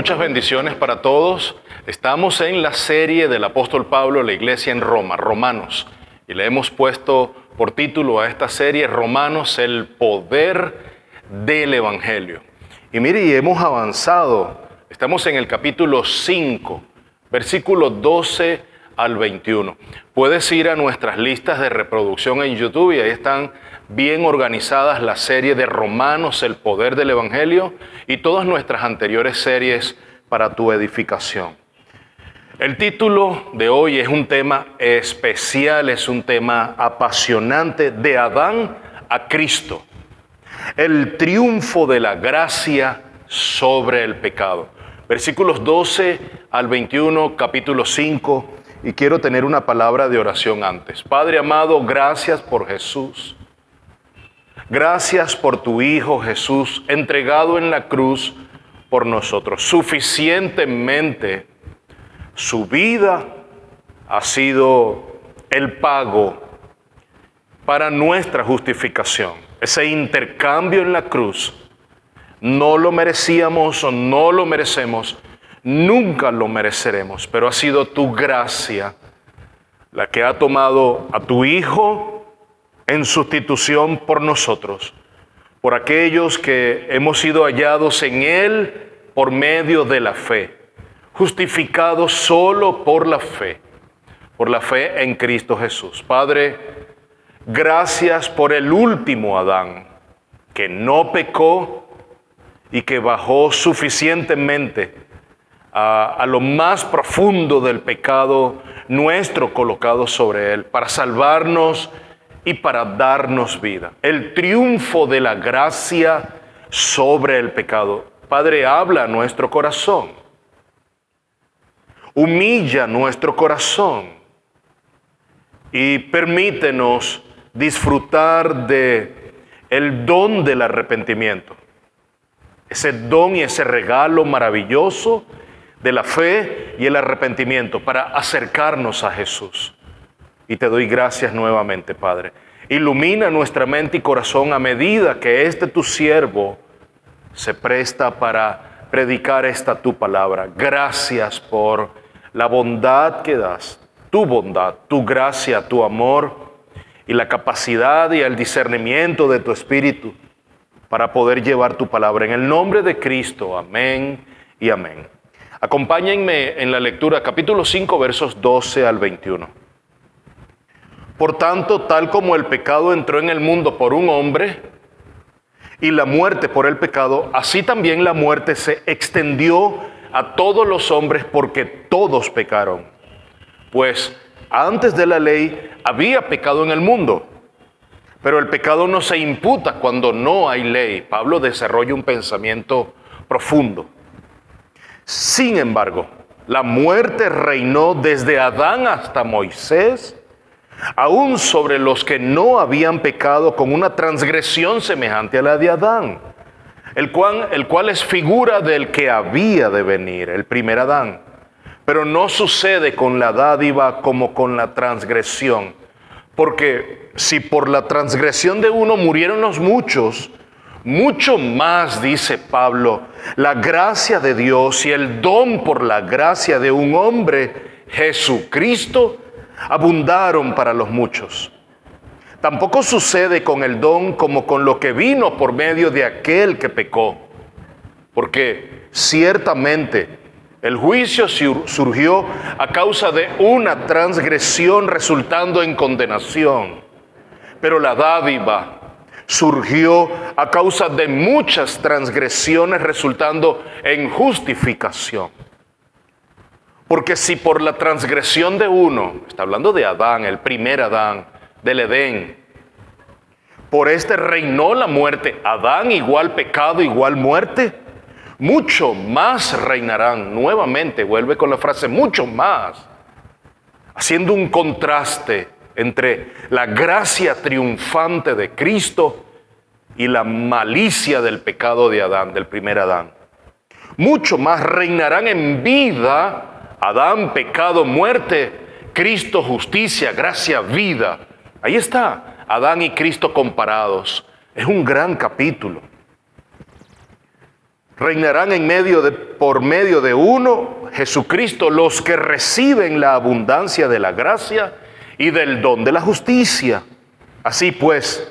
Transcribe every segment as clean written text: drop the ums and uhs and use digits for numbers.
Muchas bendiciones para todos. Estamos en la serie del apóstol Pablo, la iglesia en Roma, Romanos. Y le hemos puesto por título a esta serie, Romanos, el poder del Evangelio. Y mire, y hemos avanzado. Estamos en el capítulo 5, versículos 12 al 21. Puedes ir a nuestras listas de reproducción en YouTube y ahí están bien organizadas la serie de Romanos, el poder del Evangelio, y todas nuestras anteriores series para tu edificación. El título de hoy es un tema especial, es un tema apasionante, de Adán a Cristo. El triunfo de la gracia sobre el pecado. Versículos 12 al 21, capítulo 5, y quiero tener una palabra de oración antes. Padre amado, gracias por Jesús. Gracias por tu Hijo Jesús, entregado en la cruz por nosotros. Suficientemente su vida ha sido el pago para nuestra justificación. Ese intercambio en la cruz, no lo merecíamos o no lo merecemos, nunca lo mereceremos, pero ha sido tu gracia la que ha tomado a tu Hijo en sustitución por nosotros, por aquellos que hemos sido hallados en Él por medio de la fe, justificados solo por la fe en Cristo Jesús. Padre, gracias por el último Adán, que no pecó y que bajó suficientemente a lo más profundo del pecado nuestro colocado sobre Él, para salvarnos y para darnos vida. El triunfo de la gracia sobre el pecado. Padre, habla a nuestro corazón. Humilla nuestro corazón y permítenos disfrutar de el don del arrepentimiento. Ese don y ese regalo maravilloso de la fe y el arrepentimiento para acercarnos a Jesús. Y te doy gracias nuevamente, Padre. Ilumina nuestra mente y corazón a medida que tu siervo se presta para predicar esta tu palabra. Gracias por la bondad que das, tu bondad, tu gracia, tu amor y la capacidad y el discernimiento de tu Espíritu para poder llevar tu palabra. En el nombre de Cristo, amén y amén. Acompáñenme en la lectura, capítulo 5, versos 12 al 21. Por tanto, tal como el pecado entró en el mundo por un hombre y la muerte por el pecado, así también la muerte se extendió a todos los hombres porque todos pecaron. Pues antes de la ley había pecado en el mundo, pero el pecado no se imputa cuando no hay ley. Pablo desarrolla un pensamiento profundo. Sin embargo, la muerte reinó desde Adán hasta Moisés, aún sobre los que no habían pecado, con una transgresión semejante a la de Adán, el cual es figura del que había de venir, el primer Adán. Pero no sucede con la dádiva como con la transgresión, porque si por la transgresión de uno murieron los muchos, mucho más, dice Pablo, la gracia de Dios y el don por la gracia de un hombre, Jesucristo, abundaron para los muchos. Tampoco sucede con el don como con lo que vino por medio de aquel que pecó, porque ciertamente el juicio surgió a causa de una transgresión resultando en condenación, pero la dádiva surgió a causa de muchas transgresiones resultando en justificación. Porque si por la transgresión de uno, está hablando de Adán, el primer Adán, del Edén, por este reinó la muerte, Adán igual pecado, igual muerte, mucho más reinarán. Nuevamente vuelve con la frase mucho más, haciendo un contraste entre la gracia triunfante de Cristo y la malicia del pecado de Adán, del primer Adán. Mucho más reinarán en vida. Adán, pecado, muerte; Cristo, justicia, gracia, vida. Ahí está, Adán y Cristo comparados. Es un gran capítulo. Reinarán por medio de uno, Jesucristo, los que reciben la abundancia de la gracia y del don de la justicia. Así pues,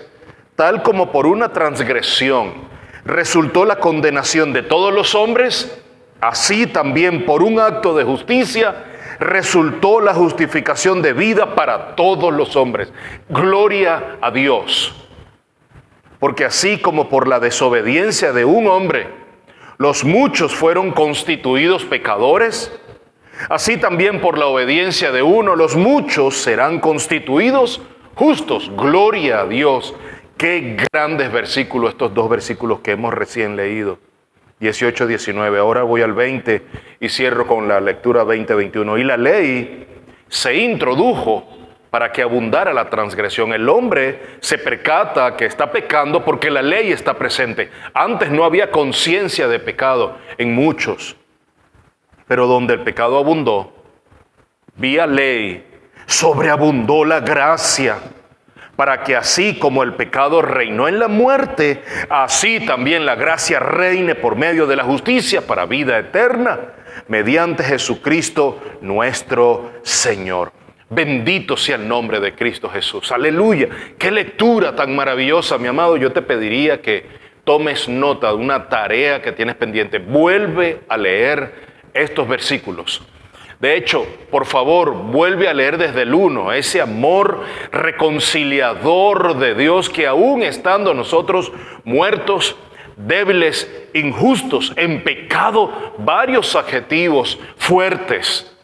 tal como por una transgresión resultó la condenación de todos los hombres, así también por un acto de justicia resultó la justificación de vida para todos los hombres. Gloria a Dios. Porque así como por la desobediencia de un hombre, los muchos fueron constituidos pecadores, así también por la obediencia de uno, los muchos serán constituidos justos. Gloria a Dios. Qué grandes versículos estos dos versículos que hemos recién leído. 18, 19. Ahora voy al 20 y cierro con la lectura 20, 21. Y la ley se introdujo para que abundara la transgresión. El hombre se percata que está pecando porque la ley está presente. Antes no había conciencia de pecado en muchos. Pero donde el pecado abundó, vía ley, sobreabundó la gracia, para que así como el pecado reinó en la muerte, así también la gracia reine por medio de la justicia para vida eterna, mediante Jesucristo nuestro Señor. Bendito sea el nombre de Cristo Jesús. Aleluya. Qué lectura tan maravillosa, mi amado. Yo te pediría que tomes nota de una tarea que tienes pendiente. Vuelve a leer estos versículos. De hecho, por favor, vuelve a leer desde el 1, ese amor reconciliador de Dios que aún estando nosotros muertos, débiles, injustos, en pecado, varios adjetivos fuertes,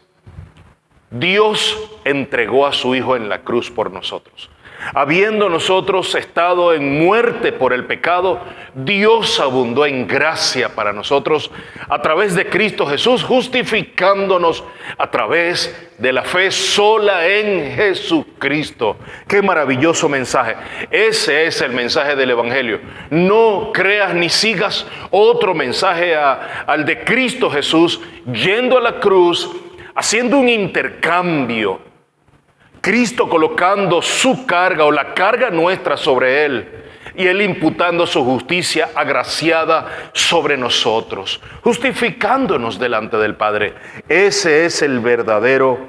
Dios entregó a su Hijo en la cruz por nosotros. Habiendo nosotros estado en muerte por el pecado, Dios abundó en gracia para nosotros a través de Cristo Jesús, justificándonos a través de la fe sola en Jesucristo. Qué maravilloso mensaje. Ese es el mensaje del Evangelio. No creas ni sigas otro mensaje al de Cristo Jesús, yendo a la cruz, haciendo un intercambio. Cristo colocando su carga o la carga nuestra sobre Él y Él imputando su justicia agraciada sobre nosotros, justificándonos delante del Padre. Ese es el verdadero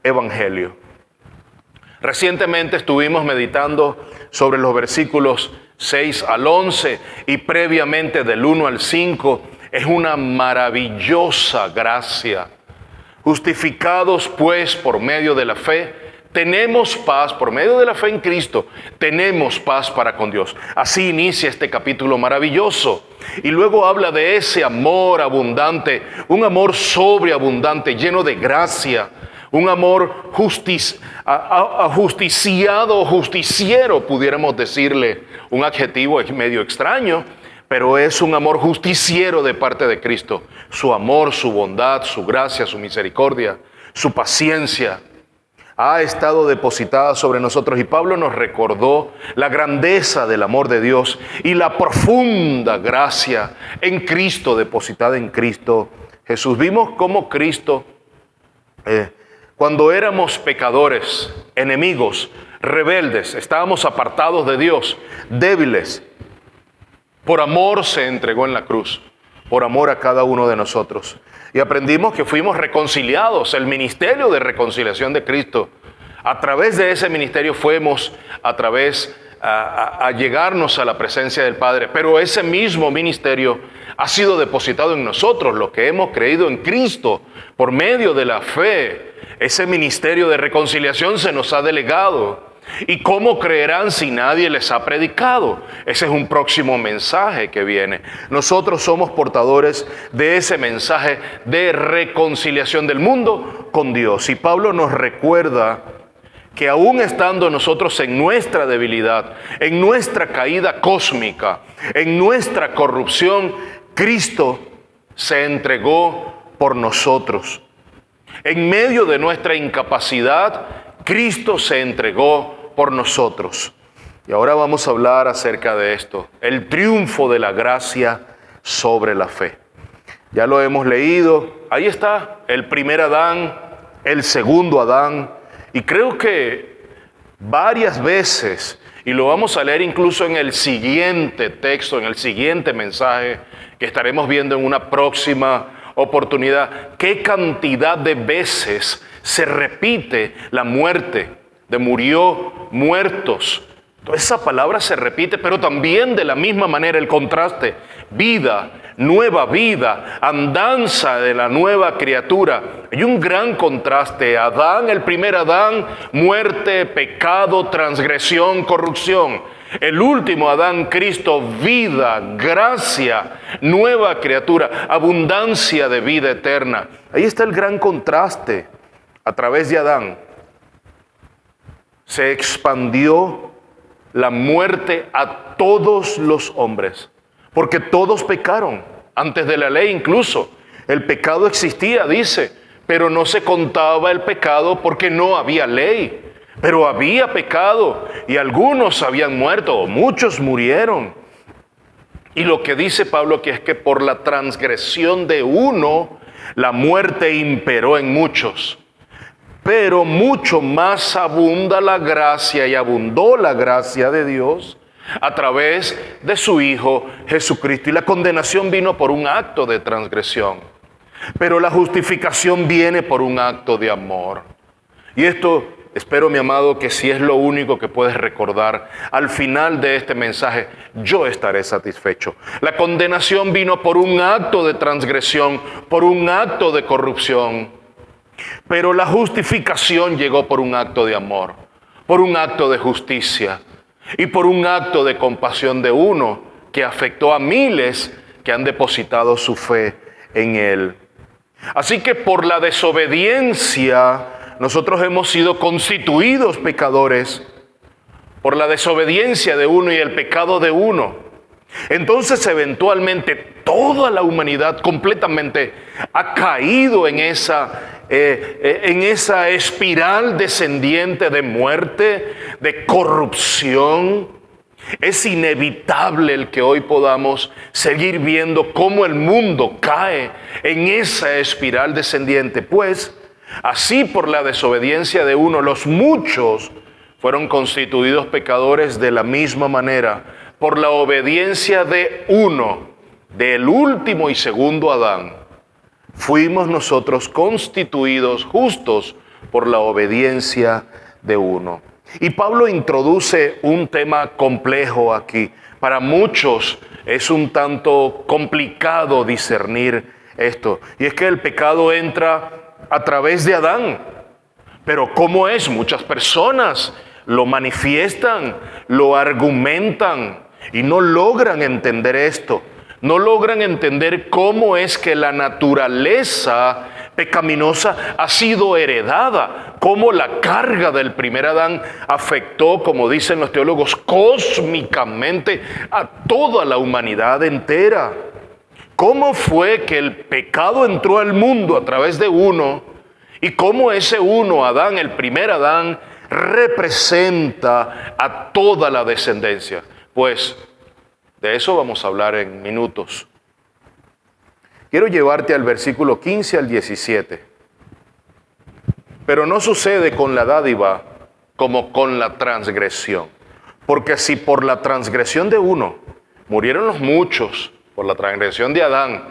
Evangelio. Recientemente estuvimos meditando sobre los versículos 6 al 11 y previamente del 1 al 5. Es una maravillosa gracia. Justificados pues por medio de la fe, tenemos paz por medio de la fe en Cristo, tenemos paz para con Dios. Así inicia este capítulo maravilloso. Y luego habla de ese amor abundante, un amor sobreabundante, lleno de gracia, un amor justiciado, justiciero, pudiéramos decirle, un adjetivo medio extraño, pero es un amor justiciero de parte de Cristo. Su amor, su bondad, su gracia, su misericordia, su paciencia ha estado depositada sobre nosotros. Y Pablo nos recordó la grandeza del amor de Dios y la profunda gracia en Cristo, depositada en Cristo Jesús. Vimos cómo Cristo, cuando éramos pecadores, enemigos, rebeldes, estábamos apartados de Dios, débiles, por amor se entregó en la cruz, por amor a cada uno de nosotros. Y aprendimos que fuimos reconciliados, el ministerio de reconciliación de Cristo. A través de ese ministerio fuimos a llegarnos a la presencia del Padre. Pero ese mismo ministerio ha sido depositado en nosotros, los que hemos creído en Cristo por medio de la fe. Ese ministerio de reconciliación se nos ha delegado. ¿Y cómo creerán si nadie les ha predicado? Ese es un próximo mensaje que viene. Nosotros somos portadores de ese mensaje de reconciliación del mundo con Dios. Y Pablo nos recuerda que aún estando nosotros en nuestra debilidad, en nuestra caída cósmica, en nuestra corrupción, Cristo se entregó por nosotros. En medio de nuestra incapacidad, Cristo se entregó por nosotros. Y ahora vamos a hablar acerca de esto, el triunfo de la gracia sobre la fe. Ya lo hemos leído, ahí está el primer Adán, el segundo Adán, y creo que varias veces, y lo vamos a leer incluso en el siguiente texto, en el siguiente mensaje que estaremos viendo en una próxima oportunidad, qué cantidad de veces se repite la muerte, de murió, muertos. Toda esa palabra se repite, pero también de la misma manera el contraste, vida, nueva vida, andanza de la nueva criatura. Hay un gran contraste. Adán, el primer Adán, muerte, pecado, transgresión, corrupción. El último Adán, Cristo, vida, gracia, nueva criatura, abundancia de vida eterna. Ahí está el gran contraste. A través de Adán se expandió la muerte a todos los hombres, porque todos pecaron, antes de la ley incluso. El pecado existía, dice, pero no se contaba el pecado porque no había ley. Pero había pecado y algunos habían muerto, o muchos murieron. Y lo que dice Pablo aquí es que por la transgresión de uno, la muerte imperó en muchos. Pero mucho más abunda la gracia y abundó la gracia de Dios a través de su Hijo Jesucristo. Y la condenación vino por un acto de transgresión, pero la justificación viene por un acto de amor. Y esto, espero, mi amado, que si es lo único que puedes recordar al final de este mensaje, yo estaré satisfecho. La condenación vino por un acto de transgresión, por un acto de corrupción. Pero la justificación llegó por un acto de amor, por un acto de justicia y por un acto de compasión de uno que afectó a miles que han depositado su fe en Él. Así que por la desobediencia nosotros hemos sido constituidos pecadores, por la desobediencia de uno y el pecado de uno. Entonces eventualmente toda la humanidad completamente ha caído en esa espiral descendiente de muerte, de corrupción. Es inevitable el que hoy podamos seguir viendo cómo el mundo cae en esa espiral descendiente, pues así por la desobediencia de uno, los muchos fueron constituidos pecadores de la misma manera. Por la obediencia de uno, del último y segundo Adán, fuimos nosotros constituidos justos por la obediencia de uno. Y Pablo introduce un tema complejo aquí. Para muchos es un tanto complicado discernir esto. Y es que el pecado entra a través de Adán. Pero ¿cómo es? Muchas personas lo manifiestan, lo argumentan y no logran entender esto. No logran entender cómo es que la naturaleza pecaminosa ha sido heredada, cómo la carga del primer Adán afectó, como dicen los teólogos, cósmicamente a toda la humanidad entera. ¿Cómo fue que el pecado entró al mundo a través de uno y cómo ese uno, Adán, el primer Adán, representa a toda la descendencia? Pues de eso vamos a hablar en minutos. Quiero llevarte al versículo 15 al 17. Pero no sucede con la dádiva como con la transgresión. Porque si por la transgresión de uno murieron los muchos, por la transgresión de Adán,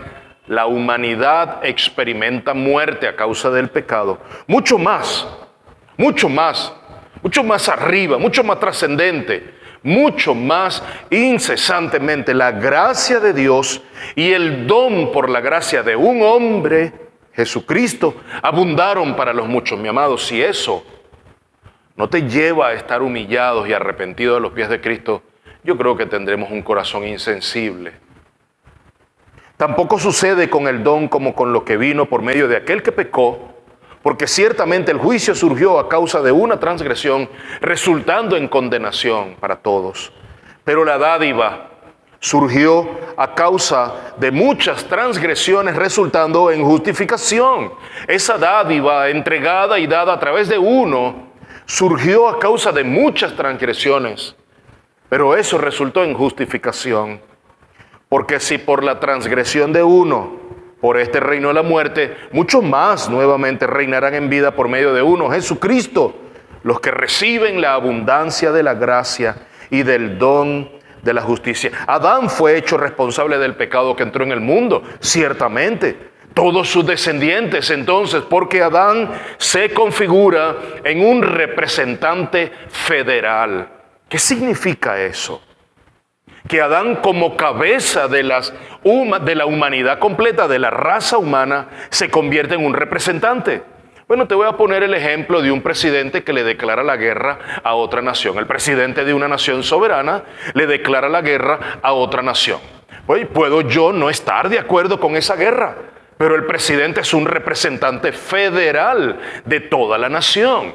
la humanidad experimenta muerte a causa del pecado, mucho más arriba, mucho más trascendente, mucho más incesantemente la gracia de Dios y el don por la gracia de un hombre, Jesucristo, abundaron para los muchos. Mi amado, si eso no te lleva a estar humillados y arrepentidos a los pies de Cristo, yo creo que tendremos un corazón insensible. Tampoco sucede con el don como con lo que vino por medio de aquel que pecó, porque ciertamente el juicio surgió a causa de una transgresión, resultando en condenación para todos. Pero la dádiva surgió a causa de muchas transgresiones, resultando en justificación. Esa dádiva entregada y dada a través de uno, surgió a causa de muchas transgresiones, pero eso resultó en justificación. Porque si por la transgresión de uno, por este reinó la muerte, mucho más nuevamente reinarán en vida por medio de uno, Jesucristo, los que reciben la abundancia de la gracia y del don de la justicia. Adán fue hecho responsable del pecado que entró en el mundo, ciertamente. Todos sus descendientes, entonces, porque Adán se configura en un representante federal. ¿Qué significa eso? Que Adán, como cabeza de la humanidad completa, de la raza humana, se convierte en un representante. Bueno, te voy a poner el ejemplo de un presidente que le declara la guerra a otra nación. El presidente de una nación soberana le declara la guerra a otra nación. Pues puedo yo no estar de acuerdo con esa guerra, pero el presidente es un representante federal de toda la nación.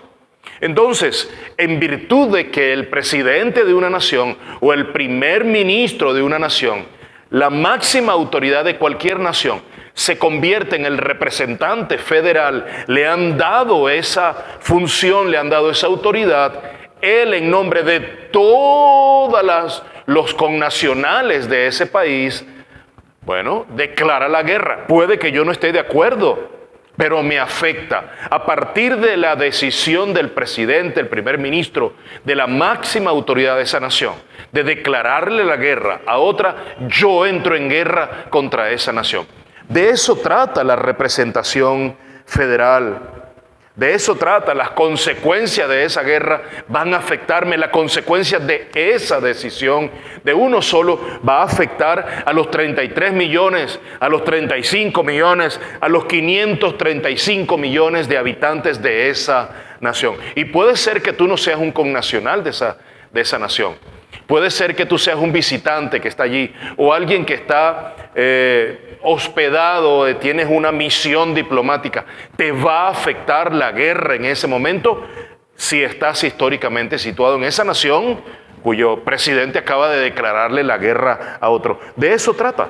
Entonces, en virtud de que el presidente de una nación o el primer ministro de una nación, la máxima autoridad de cualquier nación, se convierte en el representante federal, le han dado esa función, le han dado esa autoridad, él en nombre de todos los connacionales de ese país, bueno, declara la guerra. Puede que yo no esté de acuerdo, pero me afecta. A partir de la decisión del presidente, el primer ministro, de la máxima autoridad de esa nación, de declararle la guerra a otra, yo entro en guerra contra esa nación. De eso trata la representación federal. De eso trata. Las consecuencias de esa guerra van a afectarme. Las consecuencias de esa decisión de uno solo va a afectar a los 33 millones, a los 35 millones, a los 535 millones de habitantes de esa nación. Y puede ser que tú no seas un connacional de esa nación. Puede ser que tú seas un visitante que está allí o alguien que está hospedado, tienes una misión diplomática. ¿Te va a afectar la guerra en ese momento si estás históricamente situado en esa nación cuyo presidente acaba de declararle la guerra a otro? De eso trata.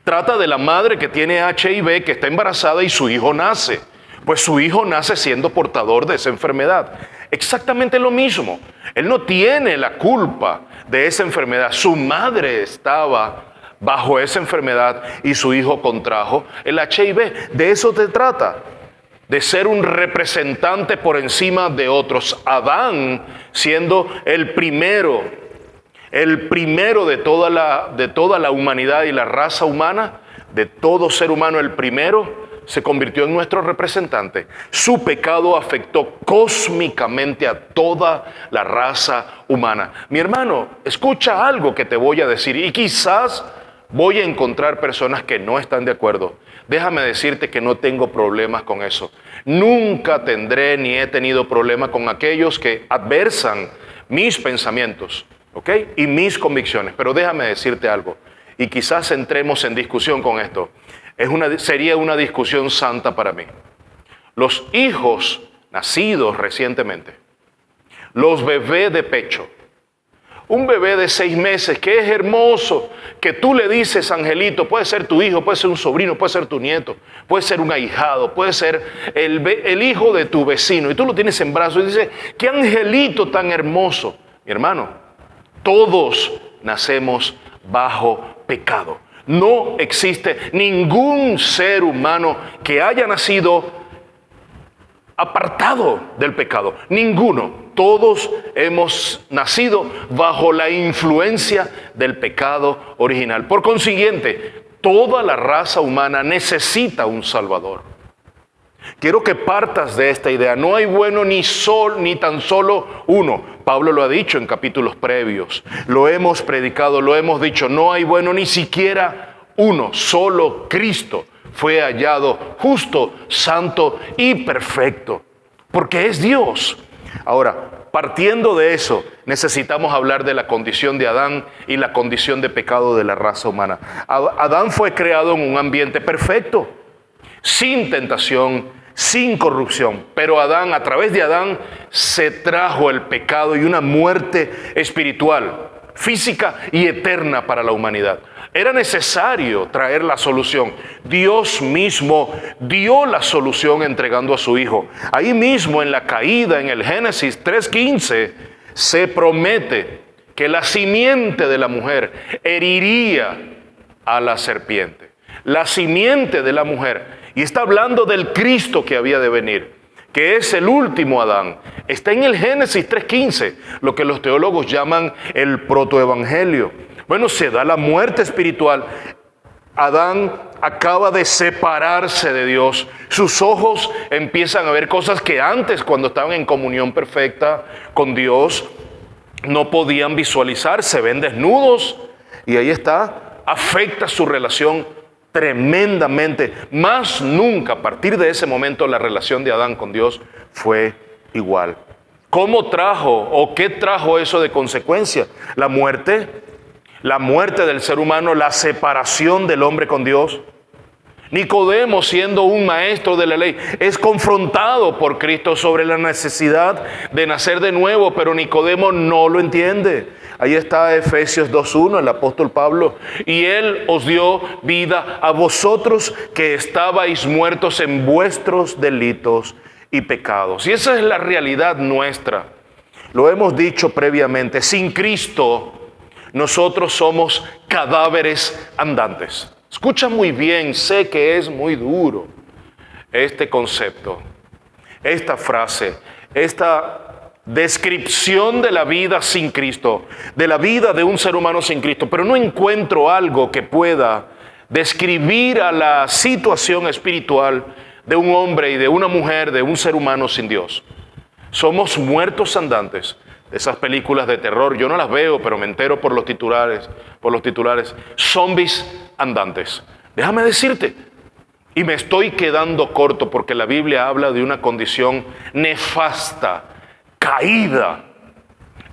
Trata de la madre que tiene HIV, que está embarazada y su hijo nace. Pues su hijo nace siendo portador de esa enfermedad. Exactamente lo mismo. Él no tiene la culpa de esa enfermedad. Su madre estaba bajo esa enfermedad y su hijo contrajo el HIV. De eso se trata, de ser un representante por encima de otros. Adán, siendo el primero de toda la humanidad y la raza humana, de todo ser humano, el primero, se convirtió en nuestro representante. Su pecado afectó cósmicamente a toda la raza humana. Mi hermano, escucha algo que te voy a decir y quizás voy a encontrar personas que no están de acuerdo. Déjame decirte que no tengo problemas con eso. Nunca tendré ni he tenido problema con aquellos que adversan mis pensamientos, ¿ok? Y mis convicciones. Pero déjame decirte algo, y quizás entremos en discusión con esto. Sería una discusión santa para mí. Los hijos nacidos recientemente, los bebés de pecho, un bebé de 6 meses que es hermoso, que tú le dices angelito, puede ser tu hijo, puede ser un sobrino, puede ser tu nieto, puede ser un ahijado, puede ser el hijo de tu vecino, y tú lo tienes en brazos y dices, qué angelito tan hermoso. Mi hermano, todos nacemos bajo pecado. No existe ningún ser humano que haya nacido apartado del pecado. Ninguno. Todos hemos nacido bajo la influencia del pecado original. Por consiguiente, toda la raza humana necesita un Salvador. Quiero que partas de esta idea. No hay bueno ni tan solo uno. Pablo lo ha dicho en capítulos previos. Lo hemos predicado, lo hemos dicho. No hay bueno ni siquiera uno. Solo Cristo fue hallado justo, santo y perfecto. Porque es Dios. Ahora, partiendo de eso, necesitamos hablar de la condición de Adán y la condición de pecado de la raza humana. Adán fue creado en un ambiente perfecto, sin tentación, sin corrupción. Pero Adán, a través de Adán, se trajo el pecado y una muerte espiritual, física y eterna para la humanidad. Era necesario traer la solución. Dios mismo dio la solución entregando a su Hijo. Ahí mismo en la caída, en el Génesis 3:15, se promete que la simiente de la mujer heriría a la serpiente. La simiente de la mujer. Y está hablando del Cristo que había de venir, que es el último Adán, está en el Génesis 3:15, lo que los teólogos llaman el protoevangelio. Bueno, se da la muerte espiritual. Adán acaba de separarse de Dios. Sus ojos empiezan a ver cosas que antes, cuando estaban en comunión perfecta con Dios, no podían visualizar. Se ven desnudos y ahí está, afecta su relación tremendamente. Más nunca, a partir de ese momento, la relación de Adán con Dios fue igual. ¿Cómo trajo o qué trajo eso de consecuencia? La muerte del ser humano, la separación del hombre con Dios. Nicodemo, siendo un maestro de la ley, es confrontado por Cristo sobre la necesidad de nacer de nuevo, pero Nicodemo no lo entiende. Ahí está Efesios 2:1, el apóstol Pablo. Y Él os dio vida a vosotros que estabais muertos en vuestros delitos y pecados. Y esa es la realidad nuestra. Lo hemos dicho previamente, sin Cristo nosotros somos cadáveres andantes. Escucha muy bien, sé que es muy duro este concepto, esta frase, esta descripción de la vida sin Cristo, de la vida de un ser humano sin Cristo, pero no encuentro algo que pueda describir a la situación espiritual de un hombre y de una mujer, de un ser humano sin Dios. Somos muertos andantes. Esas películas de terror, yo no las veo, pero me entero por los titulares, zombies andantes. Déjame decirte, y me estoy quedando corto porque la Biblia habla de una condición nefasta, caída,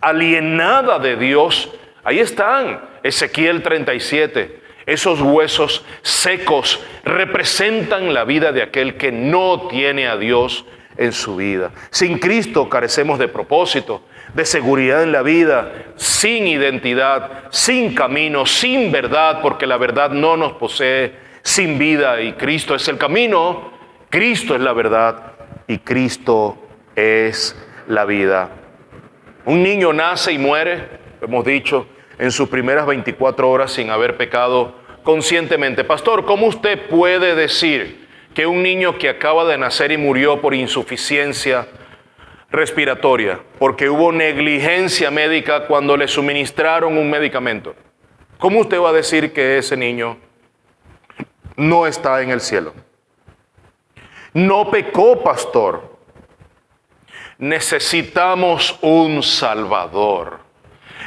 alienada de Dios. Ahí están, Ezequiel 37. Esos huesos secos representan la vida de aquel que no tiene a Dios en su vida. Sin Cristo carecemos de propósito, de seguridad en la vida, sin identidad, sin camino, sin verdad, porque la verdad no nos posee, sin vida, y Cristo es el camino, Cristo es la verdad y Cristo es la vida. Un niño nace y muere, hemos dicho, en sus primeras 24 horas sin haber pecado conscientemente. Pastor, ¿cómo usted puede decir que un niño que acaba de nacer y murió por insuficiencia respiratoria, porque hubo negligencia médica cuando le suministraron un medicamento, cómo usted va a decir que ese niño no está en el cielo? No pecó, pastor. Necesitamos un Salvador.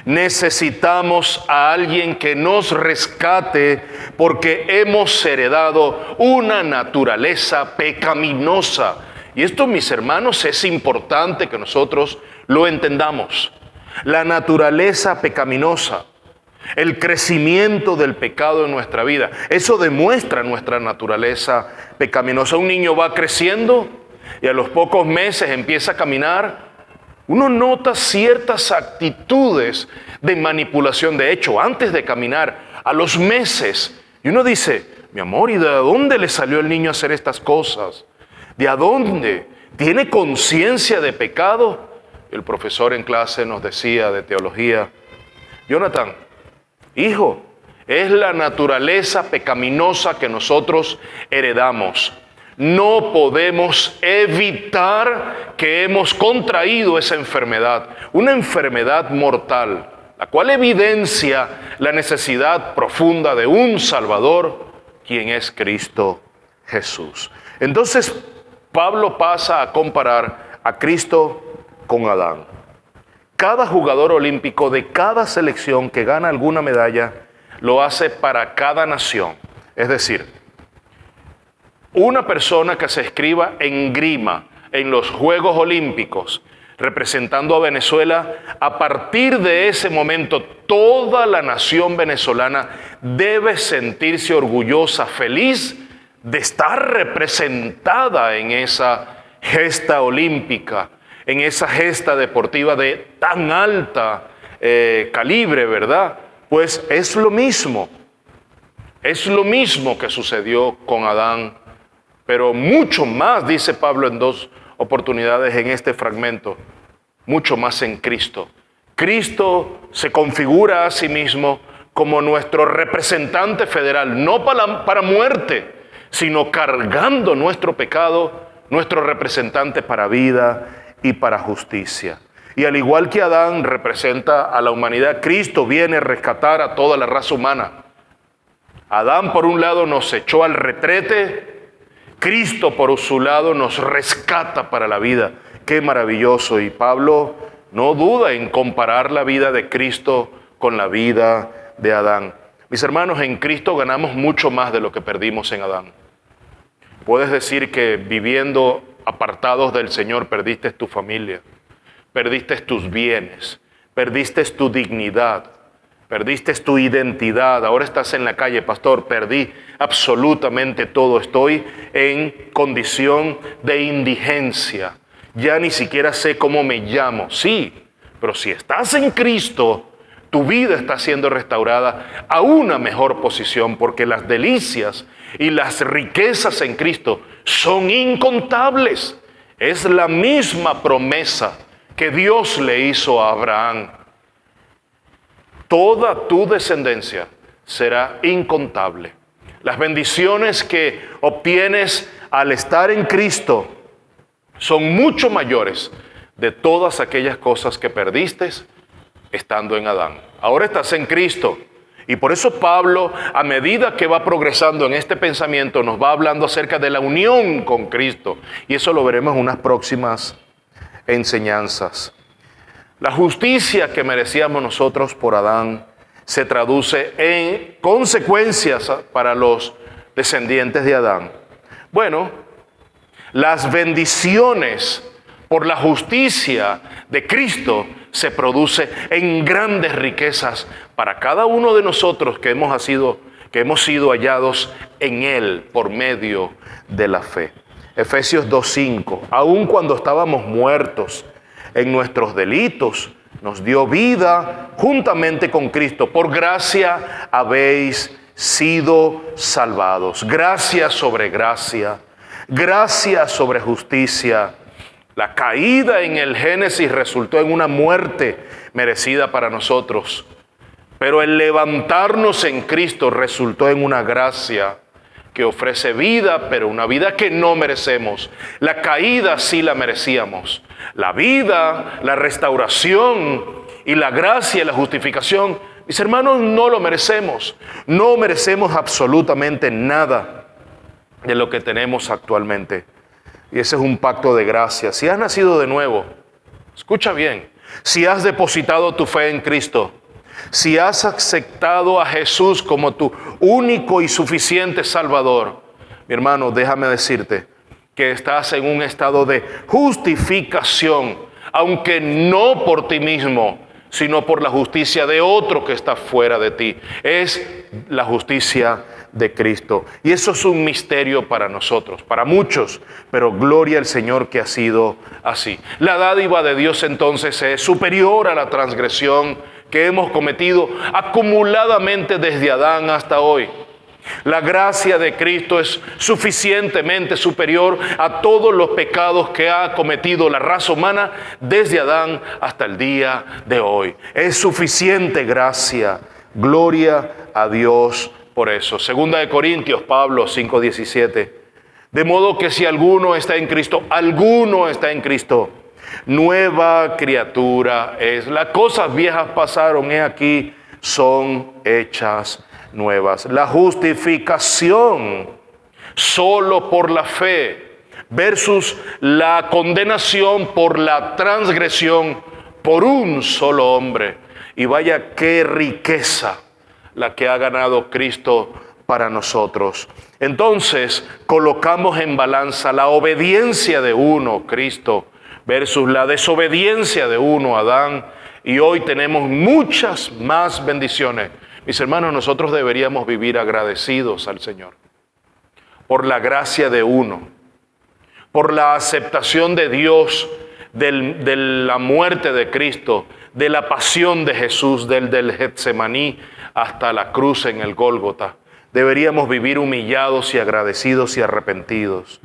Necesitamos a alguien que nos rescate porque hemos heredado una naturaleza pecaminosa. Y esto, mis hermanos, es importante que nosotros lo entendamos. La naturaleza pecaminosa, el crecimiento del pecado en nuestra vida, eso demuestra nuestra naturaleza pecaminosa. Un niño va creciendo y a los pocos meses empieza a caminar. Uno nota ciertas actitudes de manipulación. De hecho, antes de caminar, a los meses, y uno dice, mi amor, ¿y de dónde le salió el niño a hacer estas cosas? ¿De a dónde? ¿Tiene conciencia de pecado? El profesor en clase nos decía de teología, Jonathan, hijo, es la naturaleza pecaminosa que nosotros heredamos. No podemos evitar que hemos contraído esa enfermedad, una enfermedad mortal, la cual evidencia la necesidad profunda de un Salvador, quien es Cristo Jesús. Entonces, Pablo pasa a comparar a Cristo con Adán. Cada jugador olímpico de cada selección que gana alguna medalla lo hace para cada nación. Es decir, una persona que se inscriba en grima en los Juegos Olímpicos representando a Venezuela, a partir de ese momento toda la nación venezolana debe sentirse orgullosa, feliz de estar representada en esa gesta olímpica, en esa gesta deportiva de tan alta calibre, ¿verdad? Pues es lo mismo que sucedió con Adán, pero mucho más, dice Pablo en 2 oportunidades en este fragmento, mucho más en Cristo. Cristo se configura a sí mismo como nuestro representante federal, no para muerte, sino cargando nuestro pecado nuestro representante para vida y para justicia. Y al igual que Adán representa a la humanidad, Cristo viene a rescatar a toda la raza humana. Adán por un lado nos echó al retrete, Cristo por su lado nos rescata para la vida. Qué maravilloso. Y Pablo no duda en comparar la vida de Cristo con la vida de Adán. Mis hermanos, en Cristo ganamos mucho más de lo que perdimos en Adán. Puedes decir que viviendo apartados del Señor perdiste tu familia, perdiste tus bienes, perdiste tu dignidad, perdiste tu identidad. Ahora estás en la calle, pastor, perdí absolutamente todo. Estoy en condición de indigencia. Ya ni siquiera sé cómo me llamo. Sí, pero si estás en Cristo, tu vida está siendo restaurada a una mejor posición, porque las delicias y las riquezas en Cristo son incontables. Es la misma promesa que Dios le hizo a Abraham. Toda tu descendencia será incontable. Las bendiciones que obtienes al estar en Cristo son mucho mayores de todas aquellas cosas que perdiste estando en Adán. Ahora estás en Cristo. Y por eso Pablo, a medida que va progresando en este pensamiento, nos va hablando acerca de la unión con Cristo. Y eso lo veremos en unas próximas enseñanzas. La justicia que merecíamos nosotros por Adán se traduce en consecuencias para los descendientes de Adán. Bueno, las bendiciones por la justicia de Cristo se produce en grandes riquezas para cada uno de nosotros que hemos sido hallados en Él por medio de la fe. Efesios 2:5, aun cuando estábamos muertos en nuestros delitos, nos dio vida juntamente con Cristo. Por gracia habéis sido salvados. Gracia sobre gracia, gracia sobre justicia. La caída en el Génesis resultó en una muerte merecida para nosotros, pero el levantarnos en Cristo resultó en una gracia que ofrece vida, pero una vida que no merecemos. La caída sí la merecíamos. La vida, la restauración y la gracia y la justificación, mis hermanos, no lo merecemos. No merecemos absolutamente nada de lo que tenemos actualmente. Y ese es un pacto de gracia. Si has nacido de nuevo, escucha bien, si has depositado tu fe en Cristo, si has aceptado a Jesús como tu único y suficiente Salvador, mi hermano, déjame decirte que estás en un estado de justificación, aunque no por ti mismo, sino por la justicia de otro que está fuera de ti. Es la justicia de Cristo. Y eso es un misterio para nosotros, para muchos, pero gloria al Señor que ha sido así. La dádiva de Dios entonces es superior a la transgresión que hemos cometido acumuladamente desde Adán hasta hoy. La gracia de Cristo es suficientemente superior a todos los pecados que ha cometido la raza humana desde Adán hasta el día de hoy. Es suficiente gracia. Gloria a Dios por eso. Segunda de Corintios, Pablo 5:17. De modo que si alguno está en Cristo, nueva criatura es. Las cosas viejas pasaron, he aquí, son hechas nuevas. La justificación solo por la fe versus la condenación por la transgresión por un solo hombre. Y vaya qué riqueza la que ha ganado Cristo para nosotros. Entonces colocamos en balanza la obediencia de uno, Cristo, versus la desobediencia de uno, Adán, y hoy tenemos muchas más bendiciones. Mis hermanos, nosotros deberíamos vivir agradecidos al Señor por la gracia de uno, por la aceptación de Dios, de la muerte de Cristo, de la pasión de Jesús, del Getsemaní hasta la cruz en el Gólgota. Deberíamos vivir humillados y agradecidos y arrepentidos.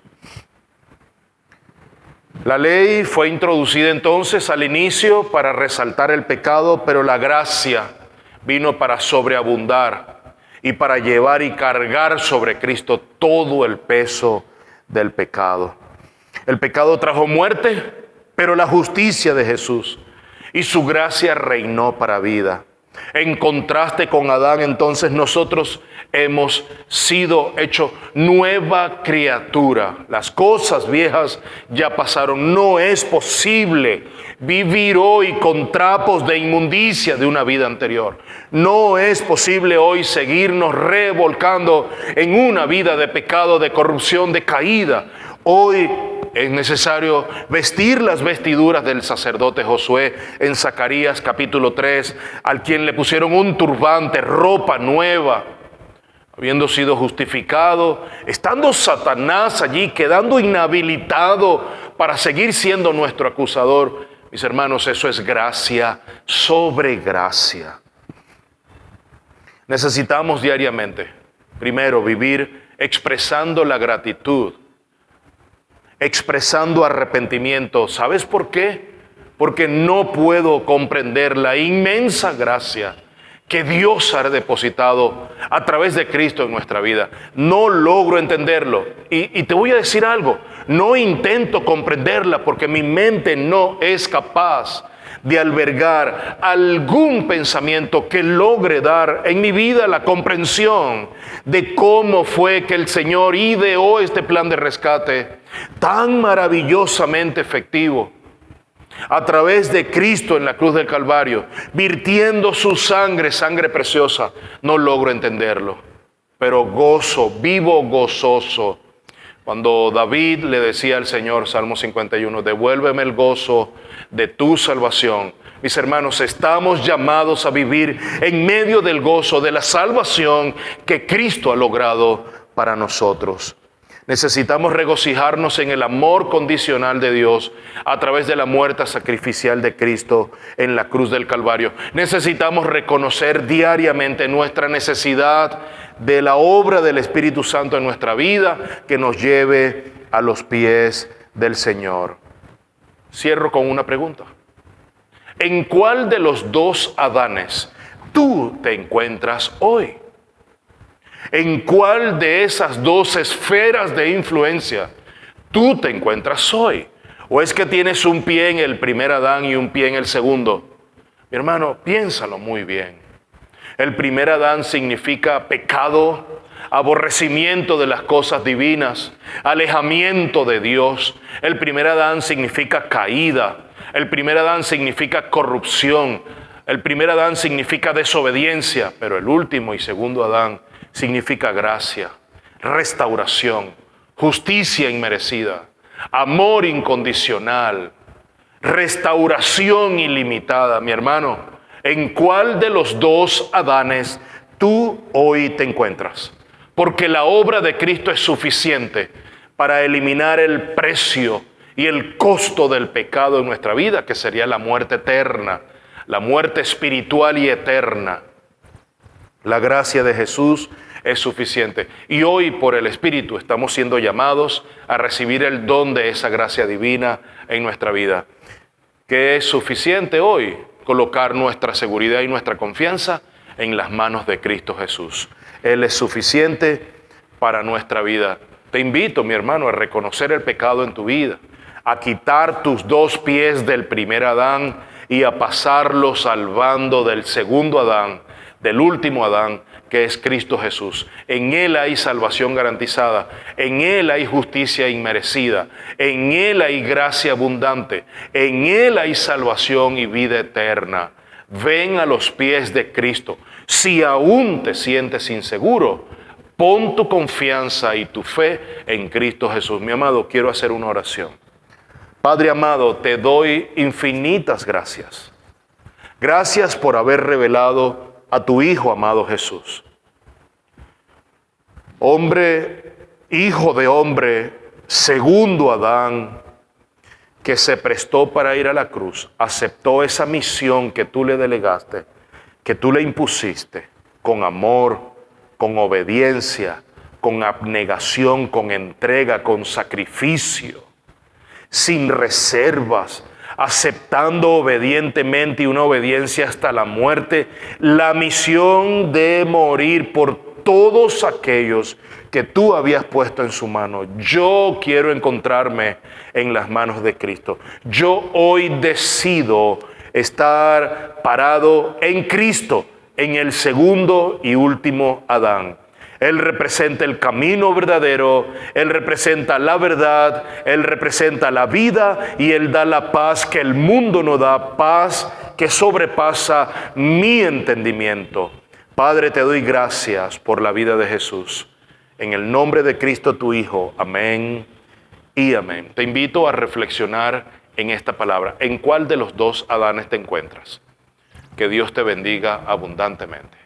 La ley fue introducida entonces al inicio para resaltar el pecado, pero la gracia vino para sobreabundar y para llevar y cargar sobre Cristo todo el peso del pecado. El pecado trajo muerte, pero la justicia de Jesús y su gracia reinó para vida. En contraste con Adán, entonces nosotros hemos sido hecho nueva criatura. Las cosas viejas ya pasaron. No es posible vivir hoy con trapos de inmundicia de una vida anterior. No es posible hoy seguirnos revolcando en una vida de pecado, de corrupción, de caída. Hoy es necesario vestir las vestiduras del sacerdote Josué en Zacarías capítulo 3, al quien le pusieron un turbante, ropa nueva, habiendo sido justificado, estando Satanás allí, quedando inhabilitado para seguir siendo nuestro acusador. Mis hermanos, eso es gracia sobre gracia. Necesitamos diariamente, primero, vivir expresando la gratitud, expresando arrepentimiento. ¿Sabes por qué? Porque no puedo comprender la inmensa gracia que Dios ha depositado a través de Cristo en nuestra vida. No logro entenderlo. Y te voy a decir algo, no intento comprenderla porque mi mente no es capaz de albergar algún pensamiento que logre dar en mi vida la comprensión de cómo fue que el Señor ideó este plan de rescate tan maravillosamente efectivo a través de Cristo en la cruz del Calvario, virtiendo su sangre, sangre preciosa. No logro entenderlo, pero gozo, vivo gozoso. Cuando David le decía al Señor, Salmo 51, devuélveme el gozo de tu salvación. Mis hermanos, estamos llamados a vivir en medio del gozo de la salvación que Cristo ha logrado para nosotros. Necesitamos regocijarnos en el amor condicional de Dios a través de la muerte sacrificial de Cristo en la cruz del Calvario. Necesitamos reconocer diariamente nuestra necesidad de la obra del Espíritu Santo en nuestra vida que nos lleve a los pies del Señor. Cierro con una pregunta. ¿En cuál de los dos Adanes tú te encuentras hoy? ¿En cuál de esas dos esferas de influencia tú te encuentras hoy? ¿O es que tienes un pie en el primer Adán y un pie en el segundo? Mi hermano, piénsalo muy bien. El primer Adán significa pecado, aborrecimiento de las cosas divinas, alejamiento de Dios. El primer Adán significa caída. El primer Adán significa corrupción. El primer Adán significa desobediencia. Pero el último y segundo Adán significa gracia, restauración, justicia inmerecida, amor incondicional, restauración ilimitada. Mi hermano, ¿en cuál de los dos Adanes tú hoy te encuentras? Porque la obra de Cristo es suficiente para eliminar el precio y el costo del pecado en nuestra vida, que sería la muerte eterna, la muerte espiritual y eterna. La gracia de Jesús es suficiente. Y hoy, por el Espíritu, estamos siendo llamados a recibir el don de esa gracia divina en nuestra vida. ¿Qué es suficiente hoy? Colocar nuestra seguridad y nuestra confianza en las manos de Cristo Jesús. Él es suficiente para nuestra vida. Te invito, mi hermano, a reconocer el pecado en tu vida, a quitar tus dos pies del primer Adán y a pasarlos al bando del segundo Adán, del último Adán, que es Cristo Jesús. En Él hay salvación garantizada, en Él hay justicia inmerecida, en Él hay gracia abundante, en Él hay salvación y vida eterna. Ven a los pies de Cristo. Si aún te sientes inseguro, pon tu confianza y tu fe en Cristo Jesús. Mi amado, quiero hacer una oración. Padre amado, te doy infinitas gracias. Gracias por haber revelado a tu Hijo amado Jesús. Hombre, hijo de hombre, segundo Adán, que se prestó para ir a la cruz, aceptó esa misión que tú le delegaste, que tú le impusiste, con amor, con obediencia, con abnegación, con entrega, con sacrificio, sin reservas, aceptando obedientemente y una obediencia hasta la muerte, la misión de morir por todos aquellos que tú habías puesto en su mano. Yo quiero encontrarme en las manos de Cristo. Yo hoy decido estar parado en Cristo, en el segundo y último Adán. Él representa el camino verdadero, Él representa la verdad, Él representa la vida y Él da la paz que el mundo no da, paz que sobrepasa mi entendimiento. Padre, te doy gracias por la vida de Jesús. En el nombre de Cristo tu Hijo. Amén y amén. Te invito a reflexionar en esta palabra. ¿En cuál de los dos Adanes te encuentras? Que Dios te bendiga abundantemente.